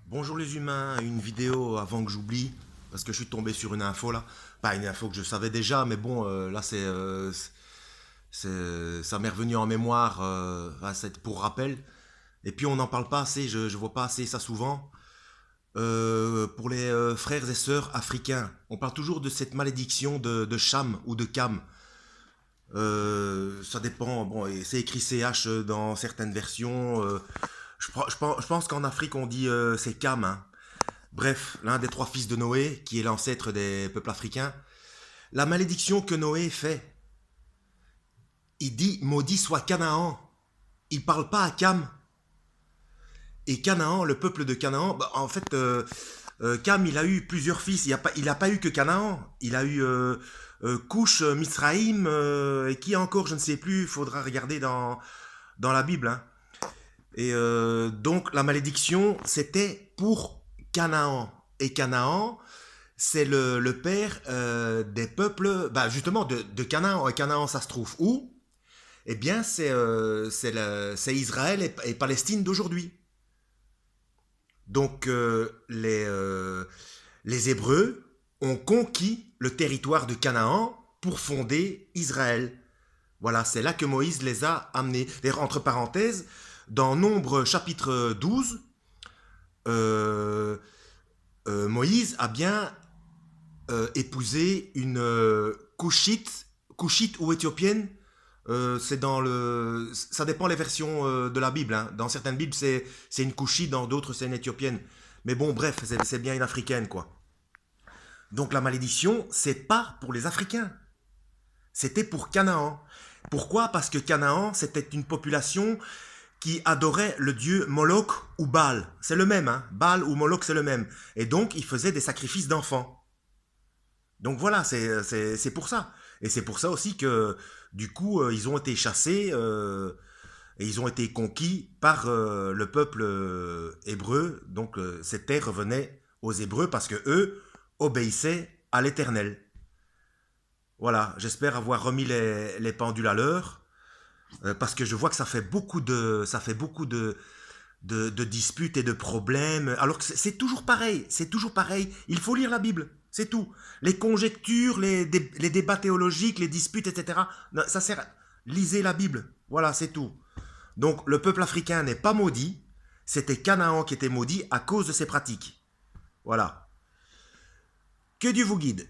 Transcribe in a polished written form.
Bonjour les humains, une vidéo avant que j'oublie, parce que je suis tombé sur une info là. Pas une info que je savais déjà, mais bon, là ça m'est revenu en mémoire, c'est pour rappel. Et puis on n'en parle pas assez, je vois pas assez ça souvent. Pour les frères et sœurs africains, on parle toujours de cette malédiction de Cham ou de Cam. Ça dépend, bon, et c'est écrit CH dans certaines versions. Je pense qu'en Afrique on dit c'est Cam, hein. Bref, l'un des trois fils de Noé, qui est l'ancêtre des peuples africains, la malédiction que Noé fait, il dit maudit soit Canaan. Il parle pas à Cam. Et Canaan, le peuple de Canaan, bah, en fait, Cam, il a eu plusieurs fils. Il a pas eu que Canaan. Il a eu Cush, Mizraïm, et qui encore, je ne sais plus. Il faudra regarder dans la Bible, hein. Et donc, la malédiction, c'était pour Canaan. Et Canaan, c'est le père des peuples, bah justement de Canaan. Et Canaan, ça se trouve où? Eh bien, c'est Israël et Palestine d'aujourd'hui. Donc, les Hébreux ont conquis le territoire de Canaan pour fonder Israël. Voilà, c'est là que Moïse les a amenés. D'ailleurs, entre parenthèses, dans Nombre chapitre 12, euh, Moïse a bien épousé une couchite ou éthiopienne. C'est dans le, ça dépend les versions de la Bible, hein. Dans certaines Bibles, c'est une couchite, dans d'autres, c'est une éthiopienne. Mais bon, bref, c'est bien une africaine, quoi. Donc la malédiction, c'est pas pour les Africains. C'était pour Canaan. Pourquoi? Parce que Canaan, c'était une population qui adorait le dieu Moloch ou Baal. C'est le même, hein. Baal ou Moloch, c'est le même. Et donc, ils faisaient des sacrifices d'enfants. Donc voilà, c'est pour ça. Et c'est pour ça aussi que, du coup, ils ont été chassés et ils ont été conquis par le peuple hébreu. Donc ces terres revenaient aux Hébreux parce que eux obéissaient à l'Éternel. Voilà, j'espère avoir remis les pendules à l'heure parce que je vois que ça fait beaucoup de disputes et de problèmes. Alors que c'est toujours pareil, c'est toujours pareil. Il faut lire la Bible, c'est tout. Les conjectures, les débats théologiques, les disputes, etc. Non, ça sert. Lisez la Bible, voilà, c'est tout. Donc le peuple africain n'est pas maudit, c'était Canaan qui était maudit à cause de ses pratiques. Voilà. Que Dieu vous guide.